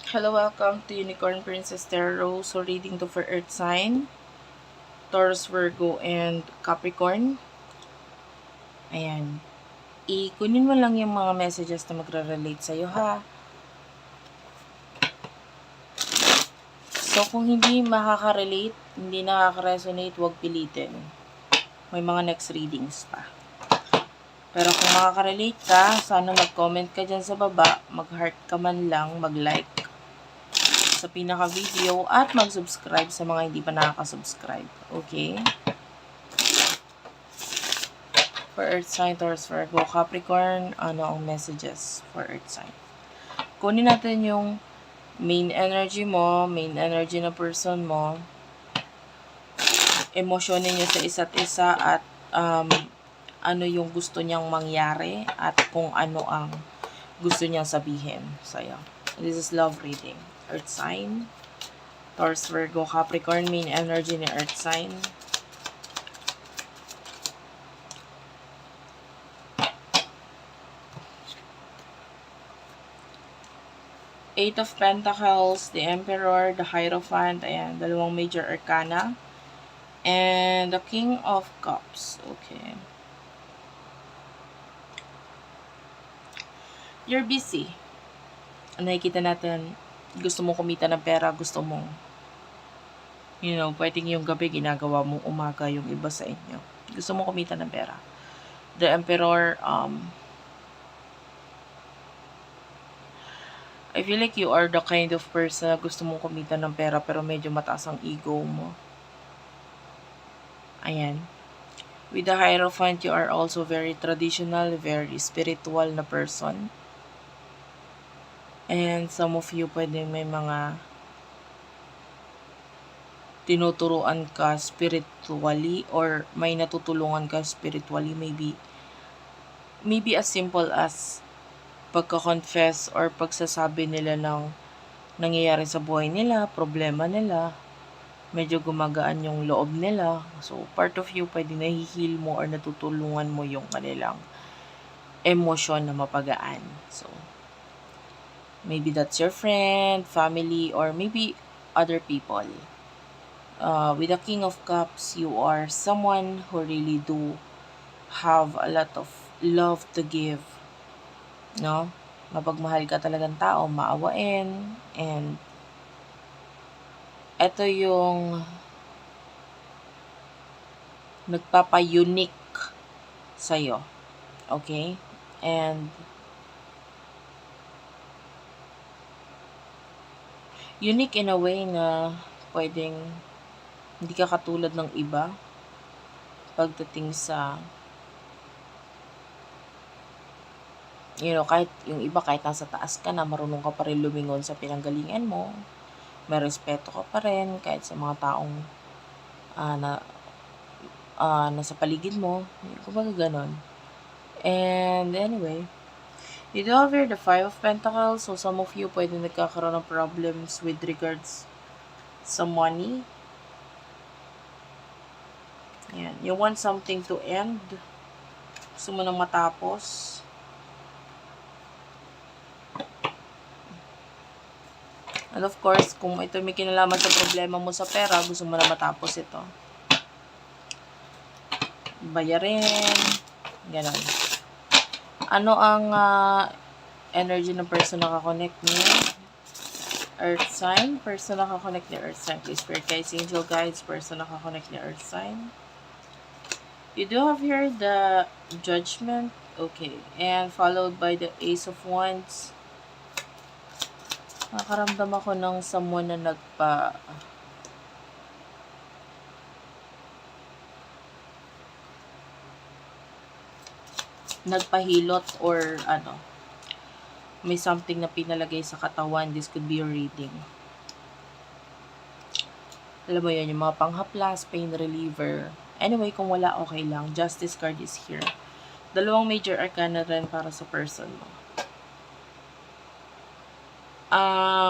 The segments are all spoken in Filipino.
Hello, welcome to Unicorn Princess Tarot. So, reading to for Earth sign, Taurus, Virgo, and Capricorn. Ayan. Kunin mo lang yung mga messages na magre-relate sa'yo, ha? So, kung hindi makaka-relate, hindi nakaka-resonate, huwag pilitin. May mga next readings pa. Pero kung makaka-relate ka, sana mag-comment ka dyan sa baba, mag-heart ka man lang, mag-like sa pinaka-video, at mag-subscribe sa mga hindi pa nakaka-subscribe. Okay? For Earth sign, Taurus, Virgo, Capricorn, ano ang messages for Earth sign? Kunin natin yung main energy mo, main energy na person mo, emosyonin niyo sa isa't isa, at ano yung gusto niyang mangyari, at kung ano ang gusto niyang sabihin sa'yo. This is love reading. Earth sign, Taurus, Virgo, Capricorn, main energy ni Earth sign. Eight of Pentacles, the Emperor, the Hierophant, ayan, dalawang major arcana. And the King of Cups, okay. You're busy. Nakikita natin, gusto mong kumita ng pera, gusto mong, pwedeng yung gabi ginagawa mong umaga yung iba sa inyo. Gusto mong kumita ng pera. The Emperor, I feel like you are the kind of person na gusto mong kumita ng pera pero medyo mataas ang ego mo. Ayan. With the Hierophant, you are also very traditional, very spiritual na person. And some of you pwede may mga tinuturuan ka spiritually or may natutulungan ka spiritually. Maybe as simple as pagka-confess or pagsasabi nila ng nangyayari sa buhay nila, problema nila, medyo gumagaan yung loob nila. So, part of you pwede nahihil mo or natutulungan mo yung kanilang emosyon na mapagaan. So, maybe that's your friend, family, or maybe other people. With the King of Cups, you are someone who really do have a lot of love to give. No? Mapagmahal ka talagang tao, maawain, and ito yung nagpapa-unique sa'yo. Okay? And unique in a way na pwedeng hindi ka katulad ng iba pagdating sa kahit yung iba, kahit nasa taas ka na, marunong ka pa rin lumingon sa pinanggalingan mo, may respeto ka pa rin kahit sa mga taong nasa paligid mo, kumbaga ganon. And anyway, you do have here the Five of Pentacles, so some of you pwede nagkakaroon ng problems with regards sa money. Yan. You want something to end. Gusto mo nang matapos. And of course, kung ito may kinalaman sa problema mo sa pera, gusto mo na matapos ito. Bayarin. Ganon. Ano ang energy ng person na kakonect niyo? Earth sign. Person na kakonect ni Earth sign. Please, Spirit Guides, Angel Guides. Person na kakonect ni Earth sign. You do have here the Judgment. Okay. And followed by the Ace of Wands. Nakaramdam ako ng someone na nagpahilot or may something na pinalagay sa katawan. This could be your reading. Alam mo yun, yung mga panghaplas, pain reliever. Anyway, kung wala, okay lang. Justice card is here. Dalawang major arcana rin para sa person mo.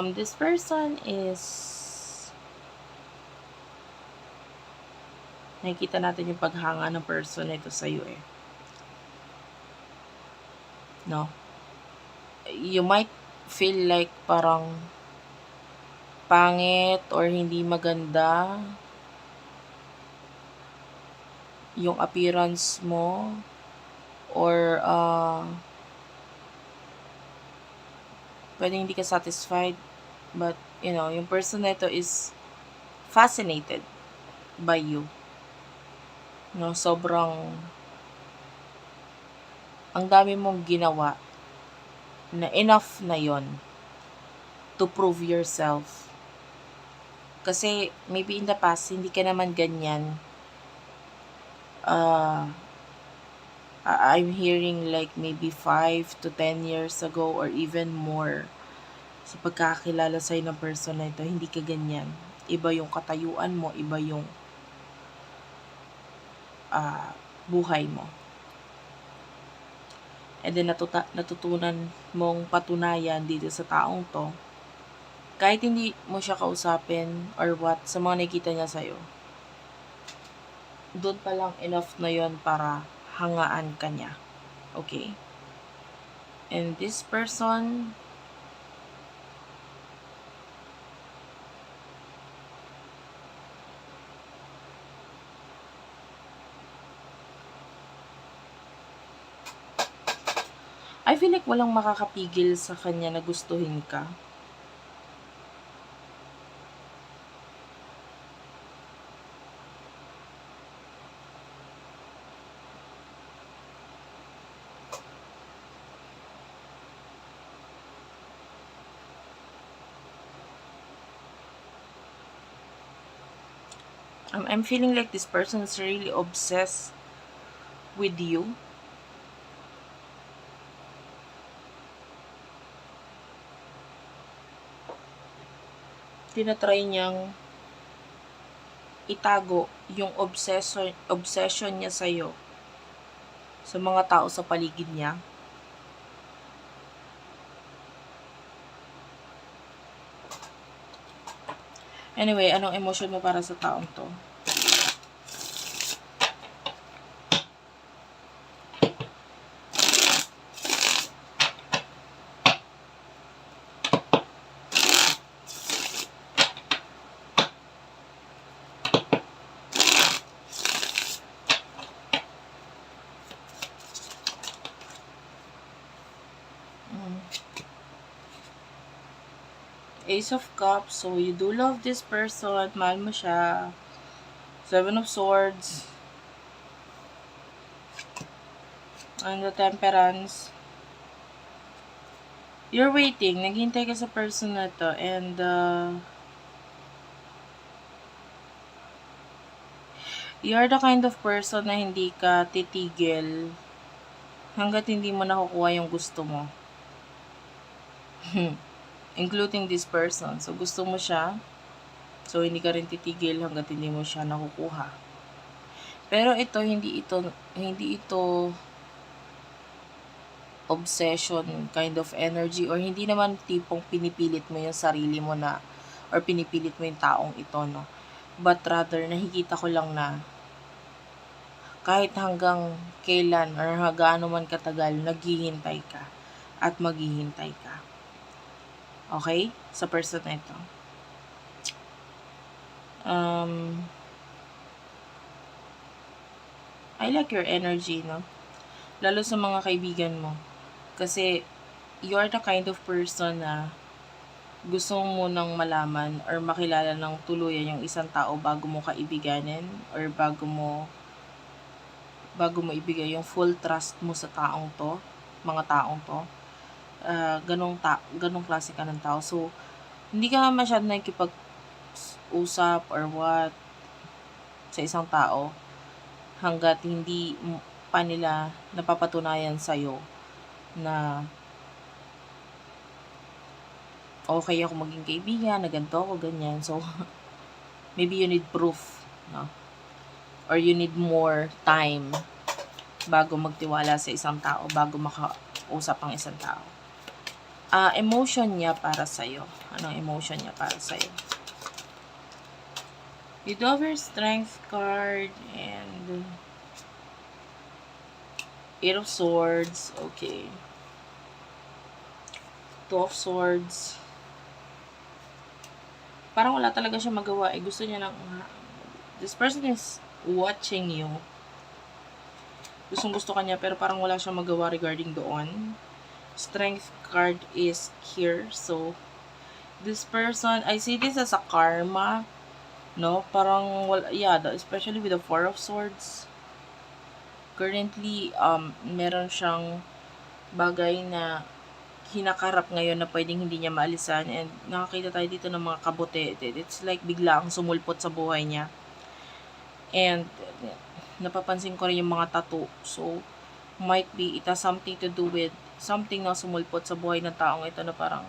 This person is nakikita natin yung paghanga ng person na ito sa'yo eh. No? You might feel like parang pangit or hindi maganda yung appearance mo, or pwedeng hindi ka satisfied, but yung person na ito is fascinated by you. Sobrang ang dami mong ginawa na enough na yon to prove yourself. Kasi maybe in the past, hindi ka naman ganyan. I'm hearing like maybe 5 to 10 years ago or even more, sa pagkakakilala sa'yo ng person na ito, hindi ka ganyan. Iba yung katayuan mo, iba yung buhay mo. And then natutunan mong patunayan dito sa taong to, kahit hindi mo siya kausapin or what, sa mga nakikita niya sa'yo, doon pa lang enough na yon para hangaan ka niya. Okay? And this person, I feel like walang makakapigil sa kanya na gustuhin ka. I'm feeling like this person is really obsessed with you. Tinatry niyang itago yung obsession niya sa'yo sa mga tao sa paligid niya. Anyway, anong emotion mo para sa taong to? Ace of Cups. So, you do love this person. Mahal mo siya. 7 of Swords. And the Temperance. You're waiting. Naghihintay ka sa person na to. And, you're the kind of person na hindi ka titigil hanggat hindi mo nakukuha yung gusto mo. Including this person. So, gusto mo siya. So, hindi ka rin titigil hanggat hindi mo siya nakukuha. Pero ito, hindi ito obsession kind of energy, or hindi naman tipong pinipilit mo yung sarili mo na, or pinipilit mo yung taong ito, no? But rather, nakikita ko lang na kahit hanggang kailan or gaano man katagal, naghihintay ka at maghihintay ka. Okay? Sa person na ito. I like your energy, no? Lalo sa mga kaibigan mo. Kasi, you're the kind of person na gusto mo nang malaman or makilala ng tuluyan yung isang tao bago mo kaibiganin, or bago mo ibigay yung full trust mo sa taong to, mga taong to. Ganong klase ka ng tao. So, hindi ka masyadong nakikipag-usap or what sa isang tao hanggat hindi pa nila napapatunayan sa'yo na okay ako maging kaibigan, na ganito ako, ganyan. So, maybe you need proof, no? Or you need more time bago magtiwala sa isang tao, bago makausap ang isang tao. Emotion niya para sa'yo. Anong emotion niya para sa'yo? You do have your Strength card and 8 of Swords. Okay. 2 of Swords. parang wala talaga siya magawa. Gusto niya lang, this person is watching you. Gusto kanya, pero parang wala siyang magawa regarding doon. Strength card is here. So, this person, I see this as a karma. No? Parang, yeah, especially with the Four of Swords. Currently, meron siyang bagay na hinakarap ngayon na pwedeng hindi niya maalisan, and nakakita tayo dito ng mga kabote. It's like biglaang sumulpot sa buhay niya. And napapansin ko rin yung mga tattoo. So, might be it has something to do with something na sumulpot sa buhay ng taong ito na parang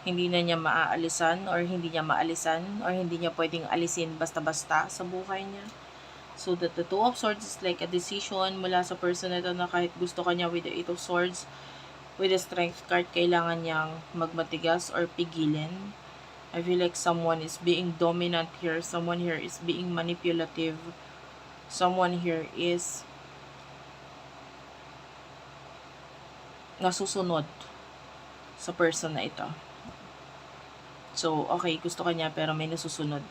hindi na niya maaalisan or hindi niya maalisan or hindi niya pwedeng alisin basta-basta sa buhay niya. So, that the Two of Swords is like a decision mula sa person na ito na kahit gusto kanya with the Eight of Swords, with the Strength card, kailangan niyang magmatigas or pigilin. I feel like someone is being dominant here. Someone here is being manipulative. Someone here is nasusunod sa person na ito. So, okay, gusto kanya pero may nasusunod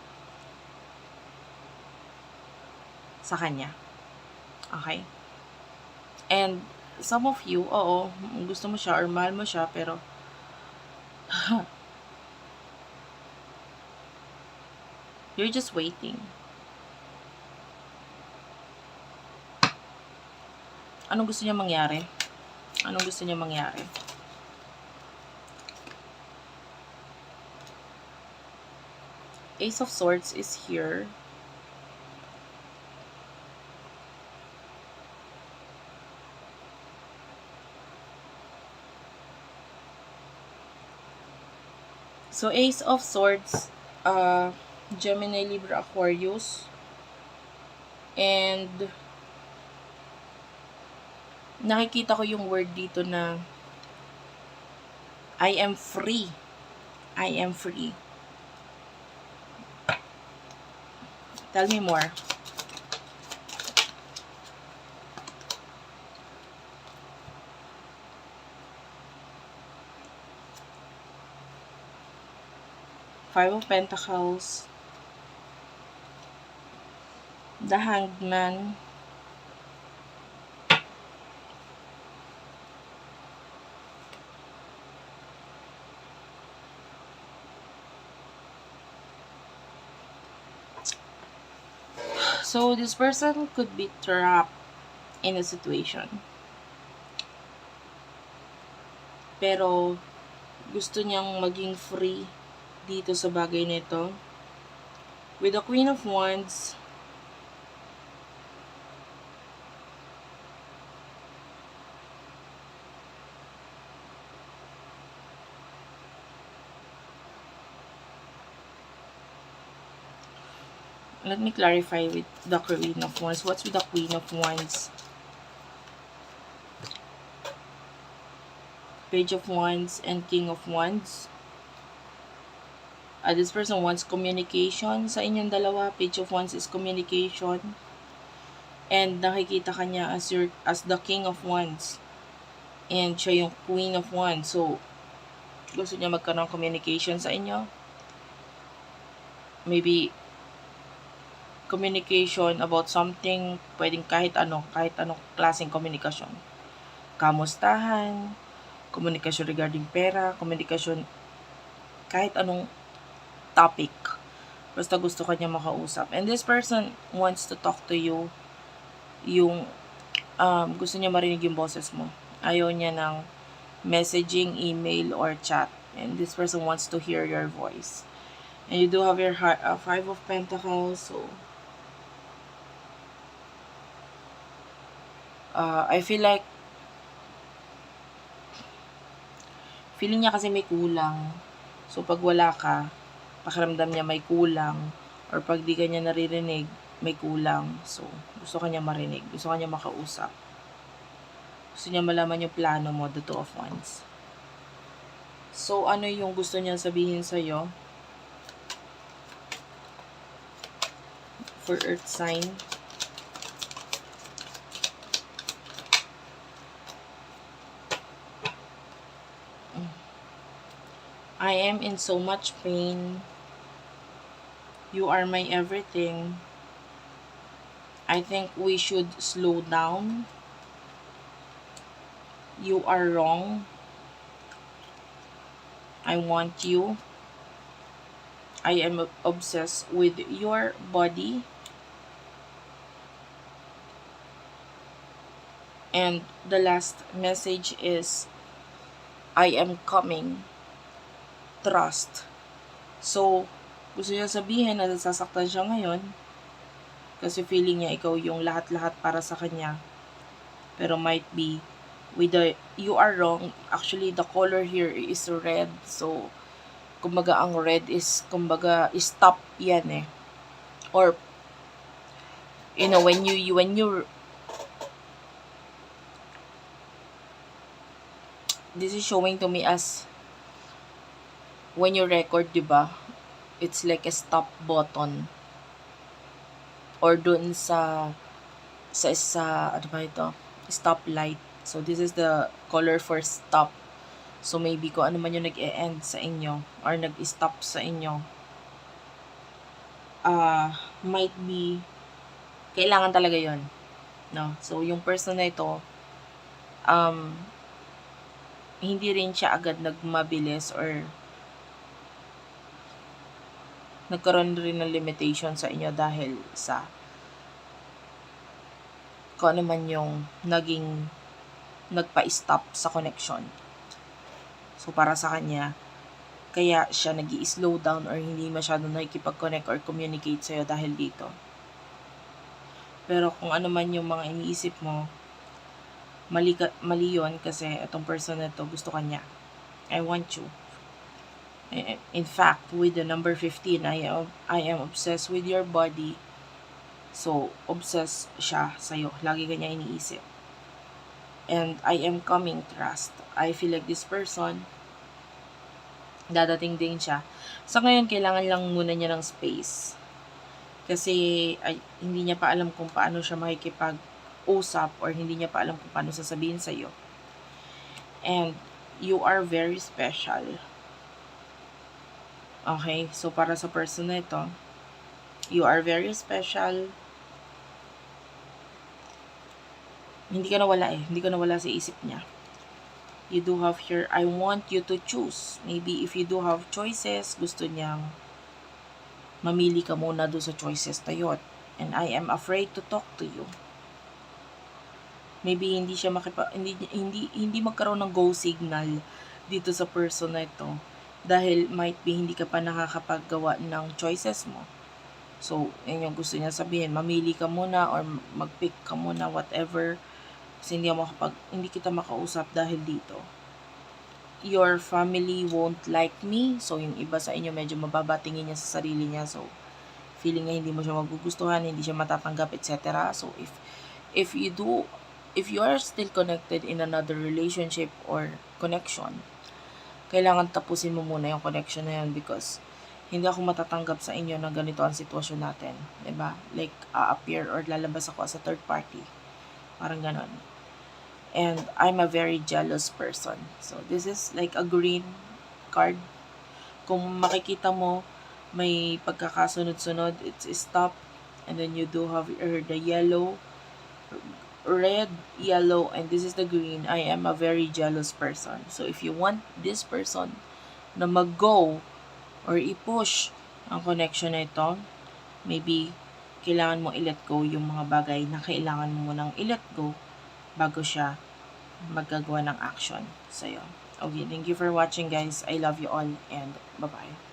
sa kanya. Okay? And some of you, oo, gusto mo siya or mahal mo siya, pero you're just waiting. Anong gusto niya mangyari? Anong gusto niya mangyari? Ace of Swords is here. So, Ace of Swords, Gemini, Libra, Aquarius, and nakikita ko yung word dito na I am free. I am free. Tell me more. Five of Pentacles, the Hanged Man, so this person could be trapped in a situation, pero gusto niyang maging free dito sa bagay nito. With the Queen of Wands, let me clarify with the Queen of Wands. What's with the Queen of Wands? Page of Wands and King of Wands. This person wants communication sa inyong dalawa. Page of Wands is communication. And nakikita kanya as the King of Wands. And siya yung Queen of Wands. So, gusto niya magkaroon ng communication sa inyo. Maybe communication about something, pwedeng kahit anong klaseng komunikasyon. Kamustahan, komunikasyon regarding pera, komunikasyon kahit anong topic. Basta gusto kanya makausap. And this person wants to talk to you. Yung gusto niya marinig yung boses mo. Ayaw niya ng messaging, email, or chat. And this person wants to hear your voice. And you do have your Five of Pentacles. So, I feel like feeling niya kasi may kulang. So, pag wala ka, pakiramdam niya may kulang, or pag di kanya naririnig, may kulang. So, gusto kanya marinig, gusto kanya makausap. Gusto niya malaman yung plano mo, the Two of Wands. So, ano yung gusto niya sabihin sa'yo? For Earth sign. I am in so much pain. You are my everything. I think we should slow down. You are wrong. I want you. I am obsessed with your body. And the last message is, I am coming. Trust. So, gusto niya sabihin na nasasaktan siya ngayon kasi feeling niya ikaw yung lahat-lahat para sa kanya. Pero might be, you are wrong. Actually, the color here is red. So, kumbaga ang red is, kumbaga, stop yan eh. Or, when you this is showing to me as when you record, diba? It's like a stop button. Or dun sa ano ba ito? Stop light. So, this is the color for stop. So, maybe kung ano man yung nag-e-end sa inyo or nag-stop sa inyo, might be, kailangan talaga yon, no? So, yung person na ito, hindi rin siya agad nagmabilis or nagkaroon rin ng limitation sa inyo dahil sa kung ano man yung naging nagpa-stop sa connection. So, para sa kanya, kaya siya nag-i-slow down or hindi masyado nakikipag-connect or communicate sa'yo dahil dito. Pero kung ano man yung mga iniisip mo, mali yun kasi itong person na to gusto kanya. I want you. In fact, with the number 15, I am obsessed with your body. So, obsessed siya sa'yo. Lagi kanya iniisip. And I am coming, trust. I feel like this person, dadating din siya. Sa ngayon, kailangan lang muna niya ng space. Kasi hindi niya pa alam kung paano siya makikipag-usap or hindi niya pa alam kung paano sasabihin sa'yo. And you are very special. Okay? So, para sa person na ito, you are very special. Hindi ka nawala sa isip niya. You do have here, I want you to choose. Maybe if you do have choices, gusto niyang mamili ka muna doon sa choices na yun. And I am afraid to talk to you. Maybe hindi siya hindi magkaroon ng go signal dito sa person na ito. Dahil might be hindi ka pa nakakapaggawa ng choices mo. So, yun yung gusto niya sabihin. Mamili ka muna or mag-pick ka muna, whatever. Kasi hindi kita makausap dahil dito. Your family won't like me. So, yung iba sa inyo medyo mababatingin niya sa sarili niya. So, feeling niya hindi mo siya magugustuhan, hindi siya matatanggap, etc. So, if you are still connected in another relationship or connection, kailangan tapusin mo muna yung connection na yun because hindi ako matatanggap sa inyo na ganito ang sitwasyon natin. Diba? Like, appear or lalabas ako as a third party. Parang ganon. And I'm a very jealous person. So, this is like a green card. Kung makikita mo, may pagkakasunod-sunod, it's stop. And then you do have the yellow, red, yellow, and this is the green. I am a very jealous person. So, if you want this person na mag-go or i-push ang connection na ito, maybe kailangan mo i-let go yung mga bagay na kailangan mo munang i-let go bago siya magagawa ng action sa'yo. Okay, thank you for watching guys. I love you all and bye-bye.